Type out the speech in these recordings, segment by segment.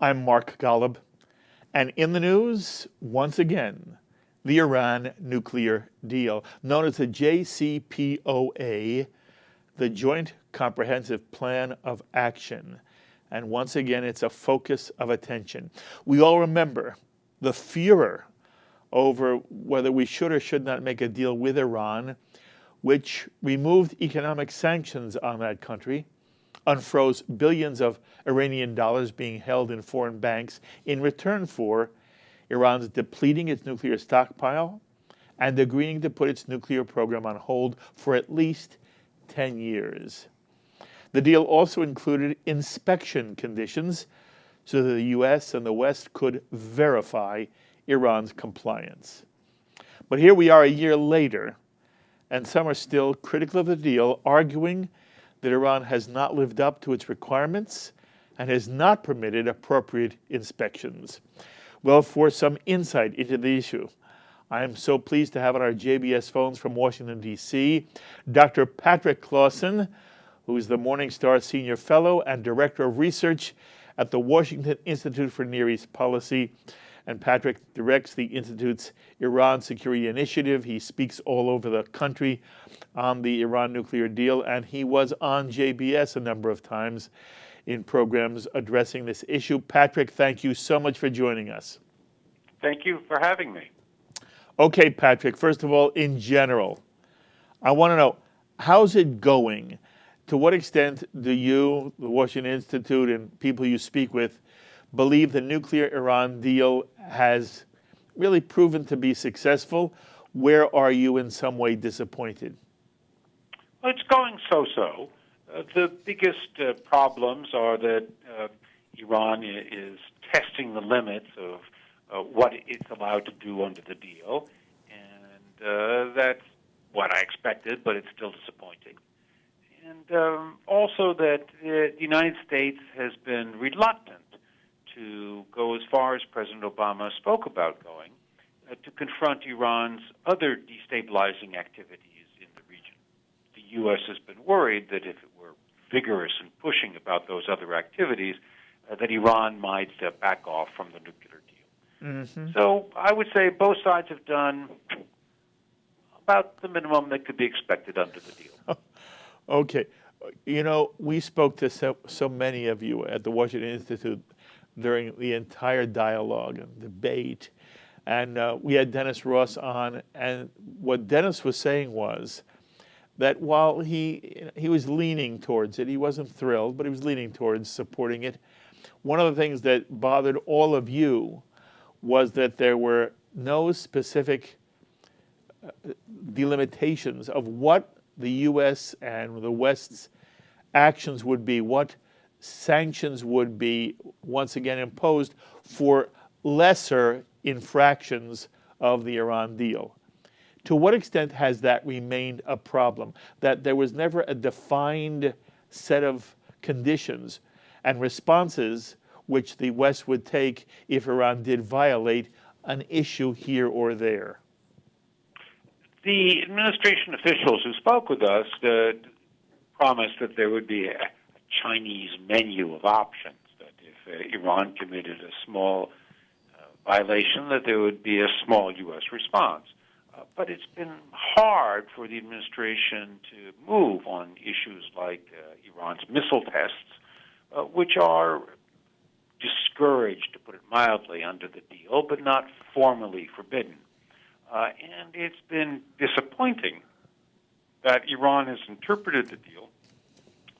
I'm Mark Golub, and in the news, once again, the Iran nuclear deal, known as the JCPOA, the Joint Comprehensive Plan of Action. And once again, it's a focus of attention. We all remember the furor over whether we should or should not make a deal with Iran, which removed economic sanctions on that country, unfroze billions of Iranian dollars being held in foreign banks in return for Iran's depleting its nuclear stockpile and agreeing to put its nuclear program on hold for at least 10 years. The deal also included inspection conditions so that the U.S. and the West could verify Iran's compliance. But here we are a year later, and some are still critical of the deal, arguing that Iran has not lived up to its requirements and has not permitted appropriate inspections. Well, for some insight into the issue, I am so pleased to have on our JBS phones from Washington, D.C., Dr. Patrick Clawson, who is the Morningstar Senior Fellow and Director of Research at the Washington Institute for Near East Policy. And Patrick directs the Institute's Iran Security Initiative. He speaks all over the country on the Iran nuclear deal, and he was on JBS a number of times in programs addressing this issue. Patrick, thank you so much for joining us. Thank you for having me. Okay, Patrick, first of all, in general, I want to know, how's it going? To what extent do you, the Washington Institute, and people you speak with, believe the nuclear Iran deal has really proven to be successful? Where are you in some way disappointed? Well, it's going so-so. The biggest problems are that Iran is testing the limits of what it's allowed to do under the deal, and that's what I expected, but it's still disappointing. And also that the United States has been reluctant to go as far as President Obama spoke about going, to confront Iran's other destabilizing activities in the region. The U.S. has been worried that if it were vigorous in pushing about those other activities, that Iran might back off from the nuclear deal. Mm-hmm. So I would say both sides have done about the minimum that could be expected under the deal. Okay. You know, we spoke to so many of you at the Washington Institute during the entire dialogue and debate. And we had Dennis Ross on, and what Dennis was saying was that while he was leaning towards it, he wasn't thrilled, but he was leaning towards supporting it. One of the things that bothered all of you was that there were no specific delimitations of what the U.S. and the West's actions would be, what sanctions would be once again imposed for lesser infractions of the Iran deal. To what extent has that remained a problem? That there was never a defined set of conditions and responses which the West would take if Iran did violate an issue here or there? The administration officials who spoke with us promised that there would be a Chinese menu of options, that if Iran committed a small violation, that there would be a small U.S. response. But it's been hard for the administration to move on issues like Iran's missile tests, which are discouraged, to put it mildly, under the deal, but not formally forbidden. And it's been disappointing that Iran has interpreted the deal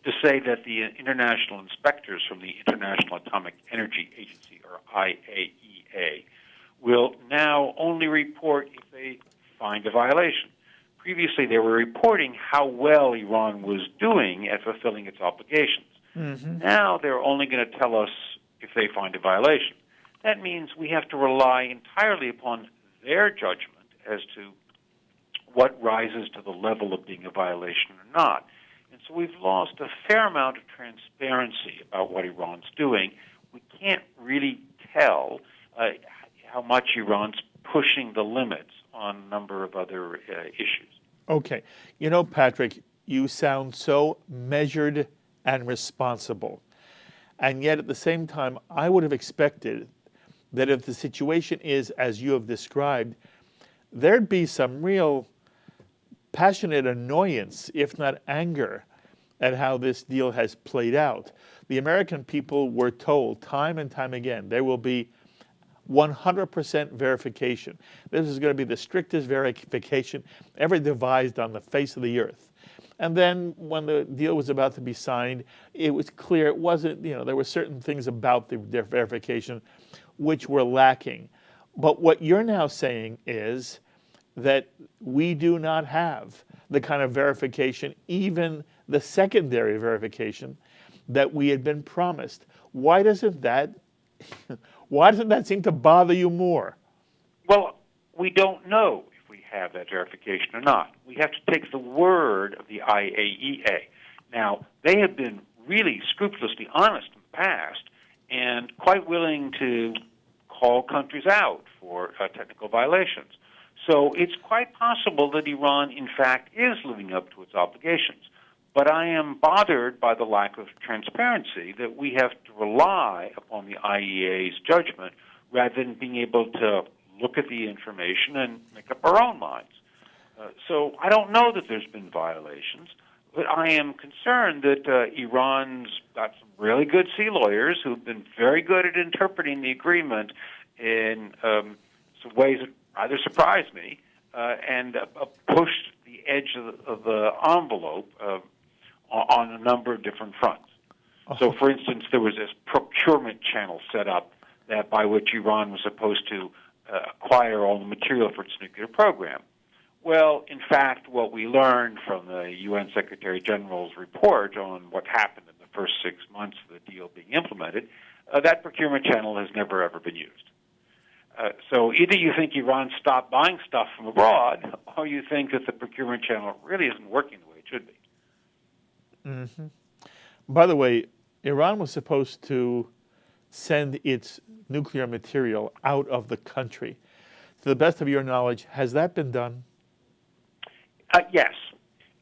to say that the international inspectors from the International Atomic Energy Agency, or IAEA, will now only report if they find a violation. Previously, they were reporting how well Iran was doing at fulfilling its obligations. Mm-hmm. Now they're only going to tell us if they find a violation. That means we have to rely entirely upon their judgment as to what rises to the level of being a violation or not. And so we've lost a fair amount of transparency about what Iran's doing. We can't really tell how much Iran's pushing the limits on a number of other issues. Okay. You know, Patrick, you sound so measured and responsible. And yet at the same time, I would have expected that if the situation is as you have described, there'd be some real passionate annoyance, if not anger, at how this deal has played out. The American people were told time and time again there will be 100% verification. This is going to be the strictest verification ever devised on the face of the earth. And then when the deal was about to be signed, it was clear it wasn't, there were certain things about the verification which were lacking. But what you're now saying is that we do not have the kind of verification, even the secondary verification, that we had been promised. Why doesn't that seem to bother you more? Well, we don't know if we have that verification or not. We have to take the word of the IAEA. Now, they have been really scrupulously honest in the past and quite willing to call countries out for technical violations. So it's quite possible that Iran, in fact, is living up to its obligations. But I am bothered by the lack of transparency, that we have to rely upon the IAEA's judgment rather than being able to look at the information and make up our own minds. So I don't know that there's been violations, but I am concerned that Iran's got some really good sea lawyers who've been very good at interpreting the agreement in some ways that rather surprised me and pushed the edge of the envelope on a number of different fronts. So, for instance, there was this procurement channel set up that by which Iran was supposed to acquire all the material for its nuclear program. Well, in fact, what we learned from the UN Secretary General's report on what happened in the first 6 months of the deal being implemented, that procurement channel has never, ever been used. So either you think Iran stopped buying stuff from abroad, or you think that the procurement channel really isn't working the way it should be. Mm-hmm. By the way, Iran was supposed to send its nuclear material out of the country. To the best of your knowledge, has that been done? Yes.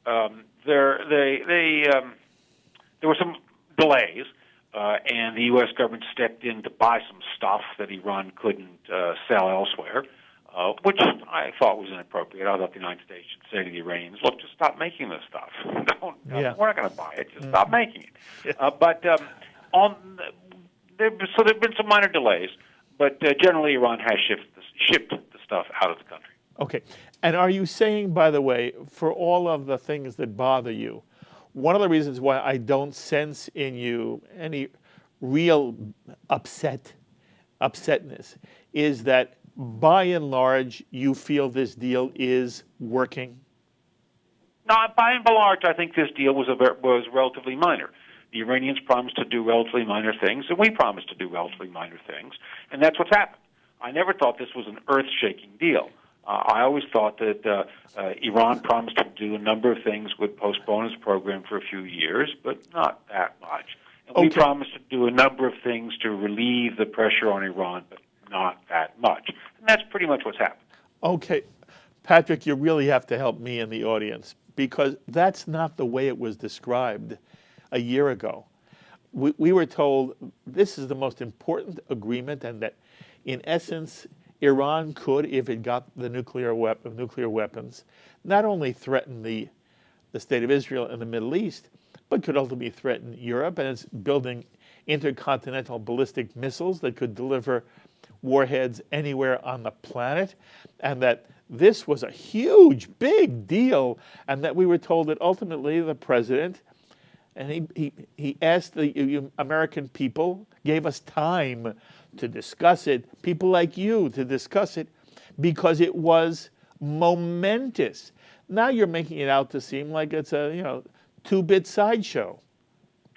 There were some delays, and the U.S. government stepped in to buy some stuff that Iran couldn't sell elsewhere, which I thought was inappropriate. I thought the United States should say to the Iranians, look, just stop making this stuff. We're not going to buy it. Just stop making it. So there have been some minor delays, but generally Iran has shipped the stuff out of the country. Okay. And are you saying, by the way, for all of the things that bother you, one of the reasons why I don't sense in you any real upsetness is that by and large you feel this deal is working? No, by and large, I think this deal was relatively minor. The Iranians promised to do relatively minor things, and we promised to do relatively minor things, and that's what's happened. I never thought this was an earth-shaking deal. I always thought that Iran promised to do a number of things, would postpone its program for a few years, but not that much. And we promised to do a number of things to relieve the pressure on Iran, but not that much. And that's pretty much what's happened. Okay. Patrick, you really have to help me and the audience, because that's not the way it was described a year ago. We were told this is the most important agreement, and that in essence Iran could, if it got the nuclear weapons, not only threaten the state of Israel and the Middle East, but could ultimately threaten Europe, and it's building intercontinental ballistic missiles that could deliver warheads anywhere on the planet, and that this was a huge, big deal, and that we were told that ultimately the president, and he asked the American people, gave us time to discuss it, people like you to discuss it, because it was momentous. Now you're making it out to seem like it's a two-bit sideshow.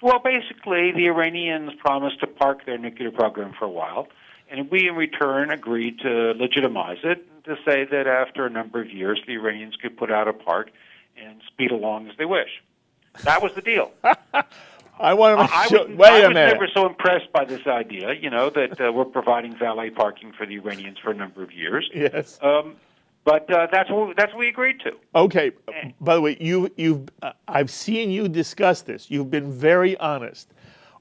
Well, basically, the Iranians promised to park their nuclear program for a while, and we in return agreed to legitimize it, to say that after a number of years, the Iranians could put out a part and speed along as they wish. That was the deal. I want to I was never so impressed by this idea, that we're providing valet parking for the Iranians for a number of years. Yes. But that's what we agreed to. Okay. By the way, I've seen you discuss this. You've been very honest.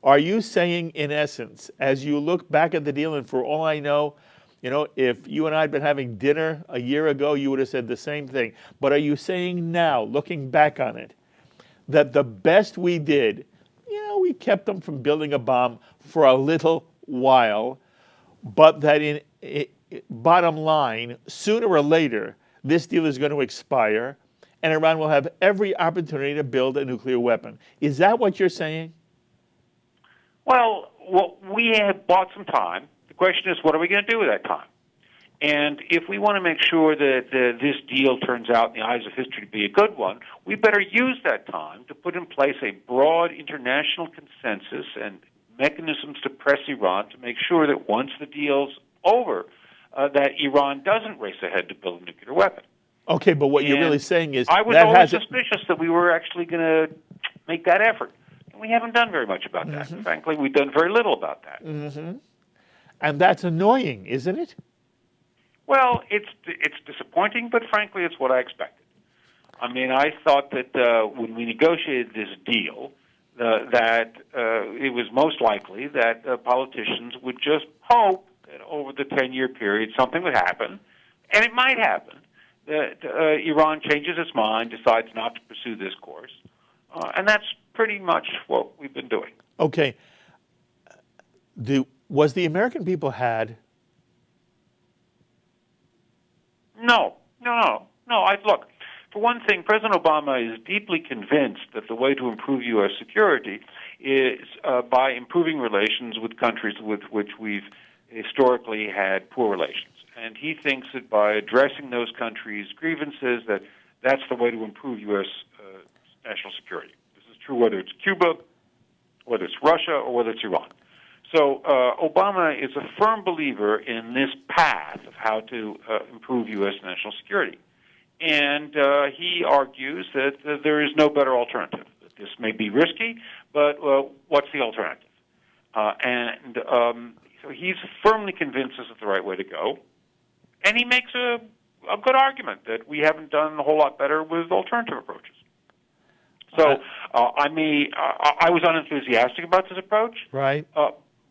Are you saying, in essence, as you look back at the deal, and for all I know, if you and I had been having dinner a year ago, you would have said the same thing. But are you saying now, looking back on it, that the best we did, we kept them from building a bomb for a little while, but that bottom line, sooner or later, this deal is going to expire, and Iran will have every opportunity to build a nuclear weapon? Is that what you're saying? Well, we have bought some time. The question is, what are we going to do with that time? And if we want to make sure that this deal turns out in the eyes of history to be a good one, we better use that time to put in place a broad international consensus and mechanisms to press Iran to make sure that once the deal's over, that Iran doesn't race ahead to build a nuclear weapon. Okay, but what you're really saying is I was always suspicious that we were actually going to make that effort. And we haven't done very much about that. Frankly, we've done very little about that. And that's annoying, isn't it? Well, it's disappointing, but frankly, it's what I expected. I mean, I thought that when we negotiated this deal, that it was most likely that politicians would just hope that over the 10-year period something would happen, and it might happen, that Iran changes its mind, decides not to pursue this course, and that's pretty much what we've been doing. Okay. Was the American people had? No. Look, for one thing, President Obama is deeply convinced that the way to improve U.S. security is by improving relations with countries with which we've historically had poor relations. And he thinks that by addressing those countries' grievances, that's the way to improve U.S. National security. This is true whether it's Cuba, whether it's Russia, or whether it's Iran. So Obama is a firm believer in this path of how to improve U.S. national security. And he argues that there is no better alternative. That this may be risky, but what's the alternative? So he's firmly convinced this is the right way to go. And he makes a good argument that we haven't done a whole lot better with alternative approaches. So I was unenthusiastic about this approach. Right.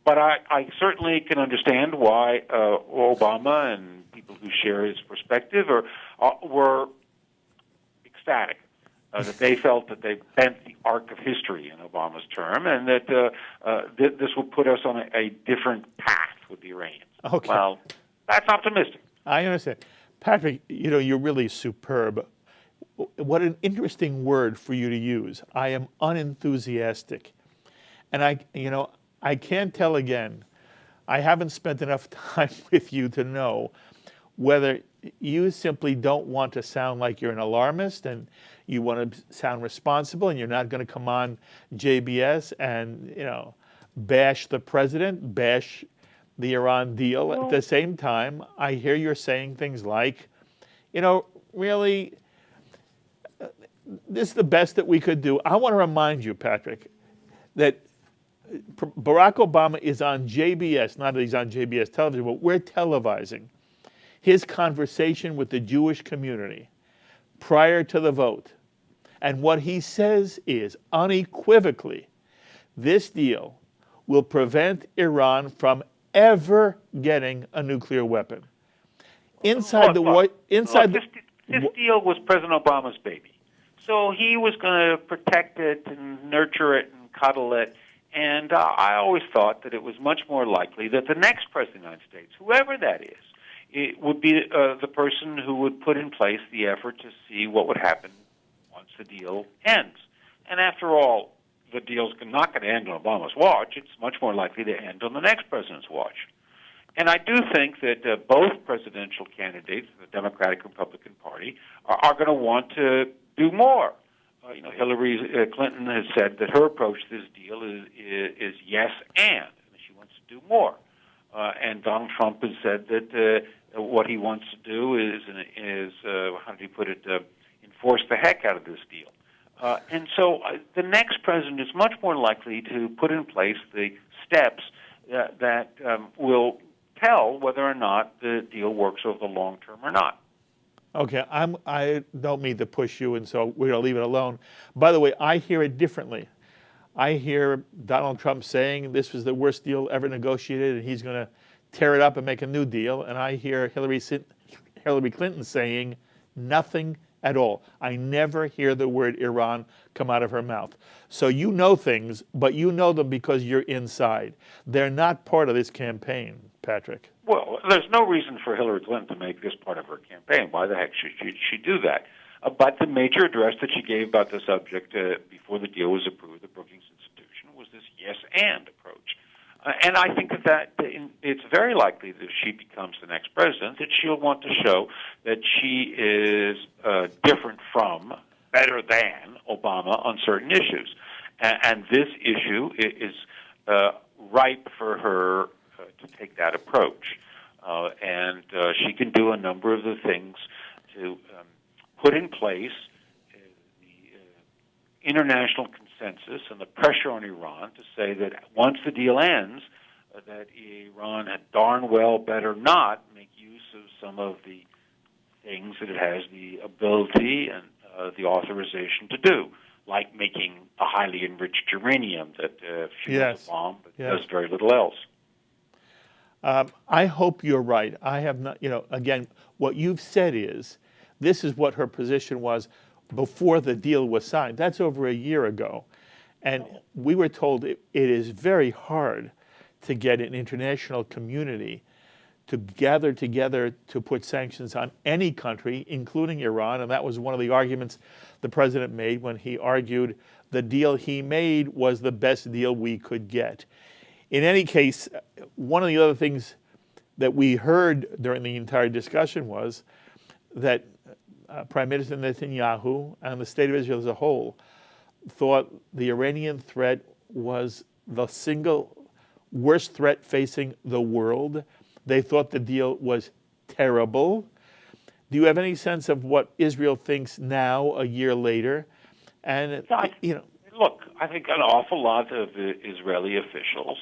But I certainly can understand why Obama and people who share his perspective were ecstatic, that they felt that they bent the arc of history in Obama's term, and that this will put us on a different path with the Iranians. Okay. Well, that's optimistic. I understand. Patrick, you're really superb. What an interesting word for you to use. I am unenthusiastic. And I can't tell again, I haven't spent enough time with you to know whether you simply don't want to sound like you're an alarmist and you want to sound responsible and you're not going to come on JBS and, bash the president, bash the Iran deal. At the same time, I hear you're saying things like, really, this is the best that we could do. I want to remind you, Patrick, that Barack Obama is on JBS, not that he's on JBS television, but we're televising his conversation with the Jewish community prior to the vote. And what he says is unequivocally, this deal will prevent Iran from ever getting a nuclear weapon. This deal was President Obama's baby. So he was going to protect it and nurture it and cuddle it. And I always thought that it was much more likely that the next president of the United States, whoever that is, it would be the person who would put in place the effort to see what would happen once the deal ends. And after all, the deal's not going to end on Obama's watch. It's much more likely to end on the next president's watch. And I do think that both presidential candidates, the Democratic and Republican Party, are going to want to do more. Hillary Clinton has said that her approach to this deal is yes and she wants to do more. And Donald Trump has said that what he wants to do is how did he put it, enforce the heck out of this deal. And so the next president is much more likely to put in place the steps that will tell whether or not the deal works over the long term or not. Okay, I don't mean to push you, and so we're going to leave it alone. By the way, I hear it differently. I hear Donald Trump saying this was the worst deal ever negotiated and he's going to tear it up and make a new deal. And I hear Hillary Clinton saying nothing at all. I never hear the word Iran come out of her mouth. So you know things, but you know them because you're inside. They're not part of this campaign, Patrick. Well, there's no reason for Hillary Clinton to make this part of her campaign. Why the heck should she do that? But the major address that she gave about the subject before the deal was approved at the Brookings Institution was this yes-and approach. And I think that it's very likely that if she becomes the next president, that she'll want to show that she is different from, better than Obama on certain issues. And this issue is ripe for her to take that approach. And she can do a number of the things to put in place the international consensus and the pressure on Iran to say that once the deal ends, that Iran had darn well better not make use of some of the things that it has the ability and the authorization to do, like making a highly enriched uranium that fuels a bomb but does very little else. I hope you're right. I have not, again, what you've said is this is what her position was before the deal was signed. That's over a year ago. And we were told it is very hard to get an international community to gather together to put sanctions on any country, including Iran. And that was one of the arguments the president made when he argued the deal he made was the best deal we could get. In any case, one of the other things that we heard during the entire discussion was that Prime Minister Netanyahu and the state of Israel as a whole thought the Iranian threat was the single worst threat facing the world. They thought the deal was terrible. Do you have any sense of what Israel thinks now, a year later? And, Look, I think an awful lot of the Israeli officials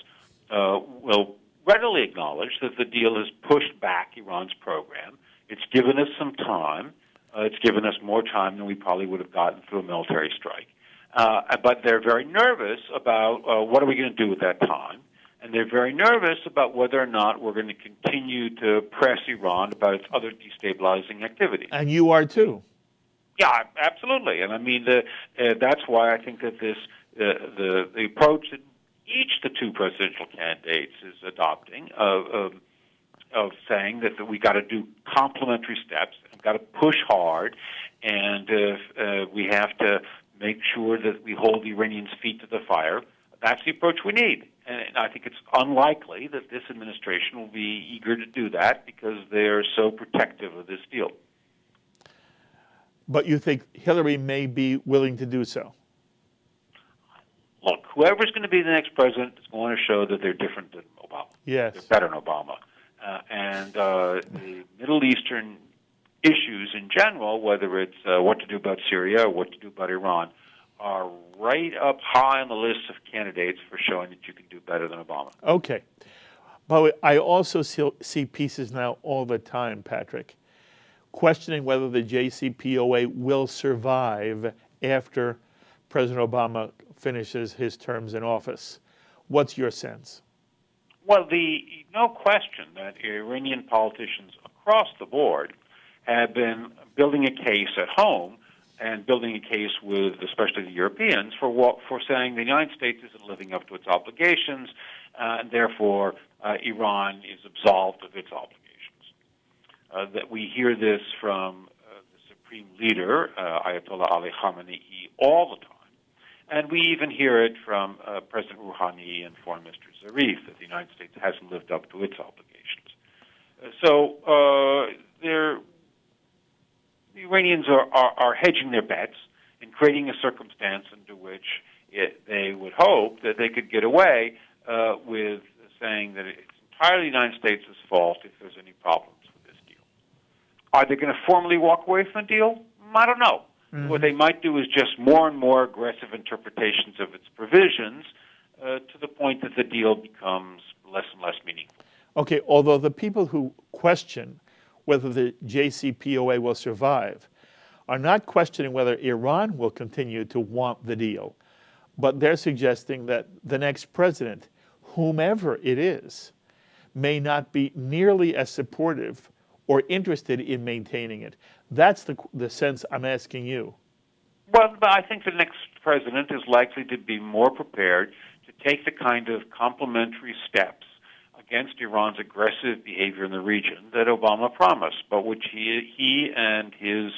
will readily acknowledge that the deal has pushed back Iran's program. It's given us some time. It's given us more time than we probably would have gotten through a military strike. But they're very nervous about what are we going to do with that time. And they're very nervous about whether or not we're going to continue to press Iran about its other destabilizing activities. And you are too. Yeah, absolutely. And I mean, that's why I think that this the approach that the two presidential candidates is adopting of saying that we got to do complementary steps, and got to push hard, and we have to make sure that we hold the Iranians' feet to the fire. That's the approach we need. And I think it's unlikely that this administration will be eager to do that because they're so protective of this deal. But you think Hillary may be willing to do so? Look, whoever's going to be the next president is going to show that they're different than Obama. Yes. They're better than Obama. And the Middle Eastern issues in general, whether it's what to do about Syria or what to do about Iran, are right up high on the list of candidates for showing that you can do better than Obama. Okay. But I also see pieces now all the time, Patrick, questioning whether the JCPOA will survive after President Obama finishes his terms in office. What's your sense? Well, no question that Iranian politicians across the board have been building a case at home and building a case with especially the Europeans for saying the United States isn't living up to its obligations, and therefore Iran is absolved of its obligations. That we hear this from the supreme leader, Ayatollah Ali Khamenei, all the time. And we even hear it from President Rouhani and Foreign Minister Zarif, that the United States hasn't lived up to its obligations. So the Iranians are hedging their bets and creating a circumstance under which they would hope that they could get away with saying that it's entirely the United States' fault if there's any problems with this deal. Are they going to formally walk away from the deal? I don't know. Mm-hmm. What they might do is just more and more aggressive interpretations of its provisions to the point that the deal becomes less and less meaningful. Okay, although the people who question whether the JCPOA will survive are not questioning whether Iran will continue to want the deal, but they're suggesting that the next president, whomever it is, may not be nearly as supportive or interested in maintaining it. That's the sense I'm asking you. Well, but I think the next president is likely to be more prepared to take the kind of complementary steps against Iran's aggressive behavior in the region that Obama promised, but which he and his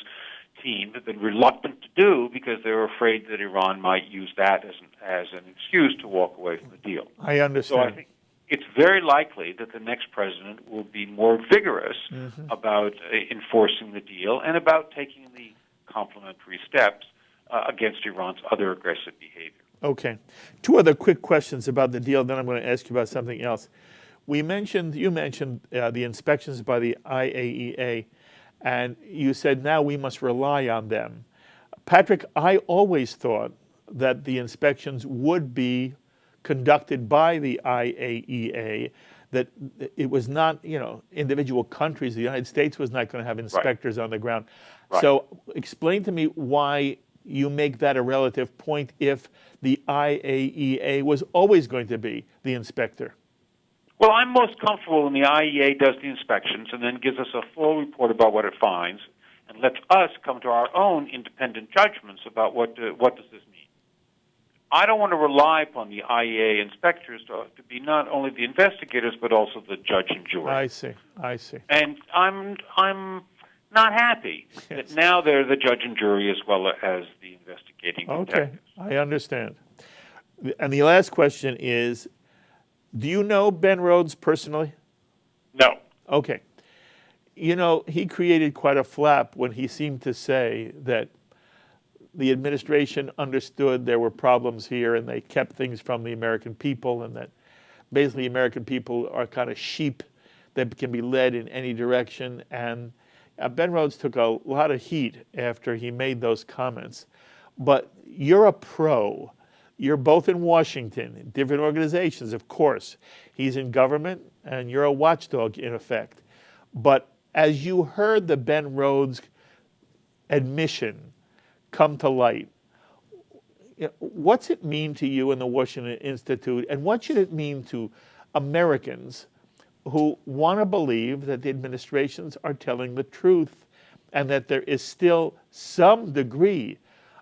team have been reluctant to do because they were afraid that Iran might use that as an excuse to walk away from the deal. I understand. So I think it's very likely that the next president will be more vigorous about enforcing the deal and about taking the complementary steps against Iran's other aggressive behavior. Okay. Two other quick questions about the deal, then I'm going to ask you about something else. You mentioned the inspections by the IAEA, and you said now we must rely on them. Patrick, I always thought that the inspections would be conducted by the IAEA, that it was not, individual countries. The United States was not going to have inspectors on the ground. Right. So explain to me why you make that a relative point if the IAEA was always going to be the inspector. Well, I'm most comfortable when the IAEA does the inspections and then gives us a full report about what it finds and lets us come to our own independent judgments about what does this mean. I don't want to rely upon the IAEA inspectors to be not only the investigators but also the judge and jury. I see. And I'm not happy that now they're the judge and jury as well as the investigating detectives. Okay, I understand. And the last question is, do you know Ben Rhodes personally? No. Okay. He created quite a flap when he seemed to say that the administration understood there were problems here and they kept things from the American people, and that basically American people are kind of sheep that can be led in any direction. And Ben Rhodes took a lot of heat after he made those comments. But you're a pro. You're both in Washington, in different organizations, of course. He's in government, and you're a watchdog, in effect. But as you heard the Ben Rhodes admission come to light, what's it mean to you in the Washington Institute, and what should it mean to Americans who want to believe that the administrations are telling the truth and that there is still some degree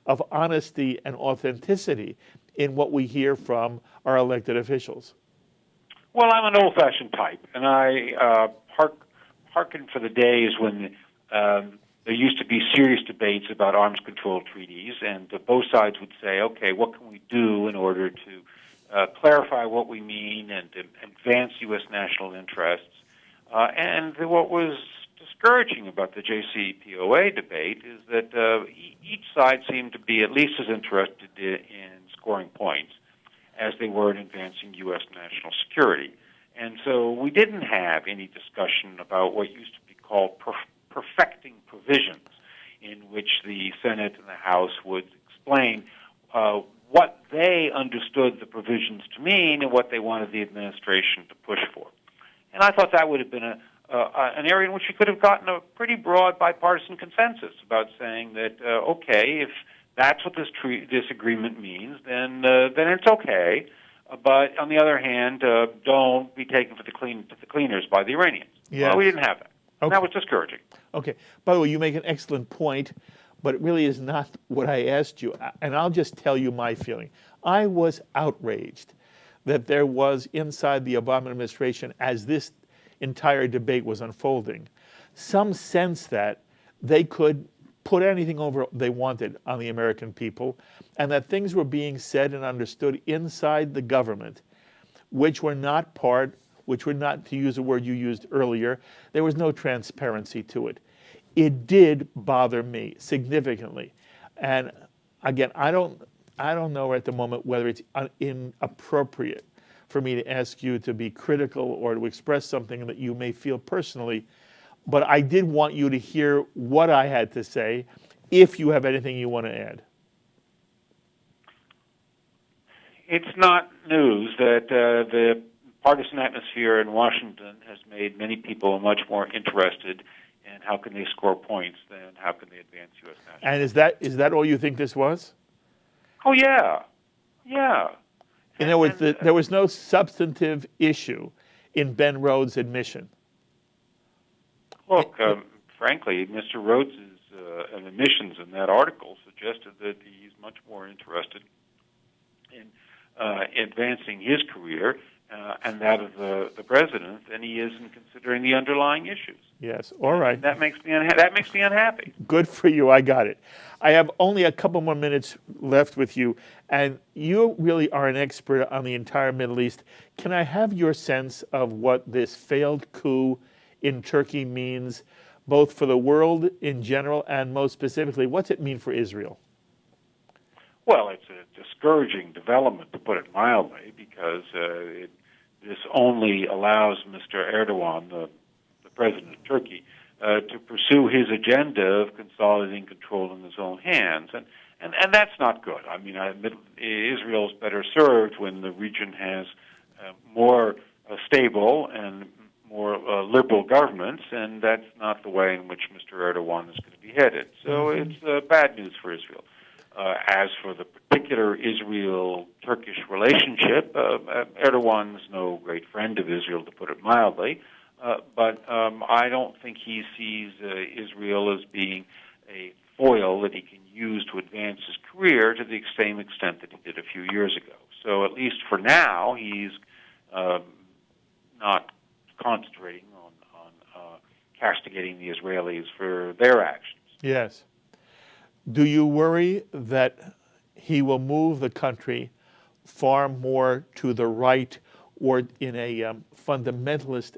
of honesty and authenticity in what we hear from our elected officials? Well, I'm an old-fashioned type, and I hearken for the days when there used to be serious debates about arms control treaties, and both sides would say, okay, what can we do in order to clarify what we mean and advance U.S. national interests? And what was discouraging about the JCPOA debate is that each side seemed to be at least as interested in scoring points as they were in advancing U.S. national security. And so we didn't have any discussion about what used to be called perfecting provisions, in which the Senate and the House would explain what they understood the provisions to mean and what they wanted the administration to push for. And I thought that would have been an area in which we could have gotten a pretty broad bipartisan consensus about saying that, okay, if that's what this agreement means, then it's okay. But on the other hand, don't be taken to the cleaners by the Iranians. Yes. Well, we didn't have that. Okay. That was discouraging. Okay. By the way, you make an excellent point, but it really is not what I asked you. And I'll just tell you my feeling. I was outraged that there was inside the Obama administration, as this entire debate was unfolding, some sense that they could put anything over they wanted on the American people, and that things were being said and understood inside the government, which were not, to use a word you used earlier, there was no transparency to it. It did bother me significantly. And again, I don't know at the moment whether it's inappropriate for me to ask you to be critical or to express something that you may feel personally, but I did want you to hear what I had to say, if you have anything you want to add. It's not news that the partisan atmosphere in Washington has made many people much more interested in how can they score points than how can they advance U.S. national. And is that all you think this was? Oh, yeah. Yeah. In other words, there was no substantive issue in Ben Rhodes' admission. Look, frankly, Mr. Rhodes' admissions in that article suggested that he's much more interested in advancing his career and that of the president than he is in considering the underlying issues. Yes, all right. And that makes me unhappy. Good for you. I got it. I have only a couple more minutes left with you, and you really are an expert on the entire Middle East. Can I have your sense of what this failed coup in Turkey means, both for the world in general and most specifically, what's it mean for Israel? Well, it's a discouraging development, to put it mildly, because this only allows Mr. Erdogan, the president of Turkey, to pursue his agenda of consolidating control in his own hands. And that's not good. I mean, Israel's better served when the region has more stable and more liberal governments, and that's not the way in which Mr. Erdogan is going to be headed. So it's bad news for Israel. As for the particular Israel-Turkish relationship, Erdogan's no great friend of Israel, to put it mildly, but I don't think he sees Israel as being a foil that he can use to advance his career to the same extent that he did a few years ago. So at least for now, he's not concentrating on castigating the Israelis for their actions. Yes. Do you worry that he will move the country far more to the right or in a fundamentalist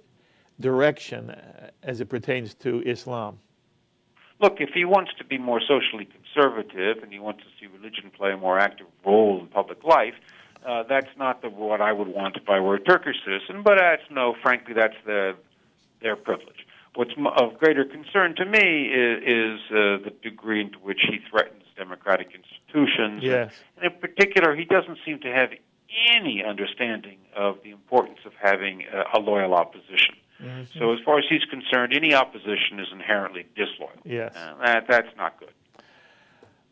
direction as it pertains to Islam? Look, if he wants to be more socially conservative and he wants to see religion play a more active role in public life, that's not what I would want if I were a Turkish citizen, but frankly, that's their privilege. What's of greater concern to me is the degree to which he threatens democratic institutions. Yes. And in particular, he doesn't seem to have any understanding of the importance of having a loyal opposition. Mm-hmm. So as far as he's concerned, any opposition is inherently disloyal. Yes. That's not good.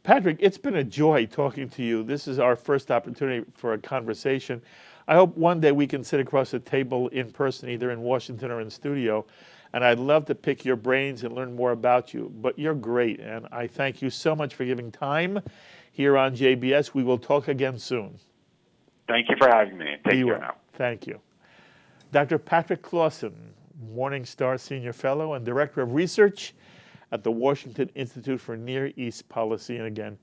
Patrick, it's been a joy talking to you. This is our first opportunity for a conversation. I hope one day we can sit across the table in person, either in Washington or in studio, and I'd love to pick your brains and learn more about you. But you're great, and I thank you so much for giving time here on JBS. We will talk again soon. Thank you for having me. Take care now. Thank you. Dr. Patrick Clawson, Morningstar Senior Fellow and Director of Research at the Washington Institute for Near East Policy. And again,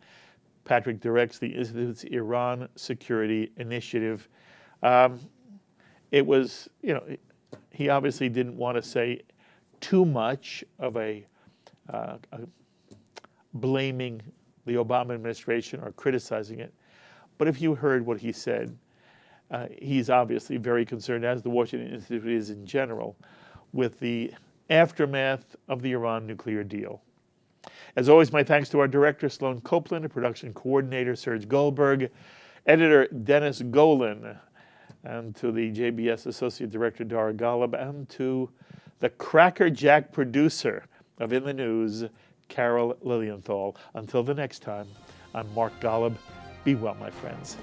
Patrick directs the Institute's Iran Security Initiative. It was, he obviously didn't want to say too much of a blaming the Obama administration or criticizing it. But if you heard what he said, he's obviously very concerned, as the Washington Institute is in general, with the aftermath of the Iran nuclear deal. As always, my thanks to our director, Sloan Copeland, production coordinator, Serge Goldberg, editor, Dennis Golan, and to the JBS Associate Director, Dara Golub, and to the crackerjack producer of In the News, Carol Lilienthal. Until the next time, I'm Mark Golub. Be well, my friends.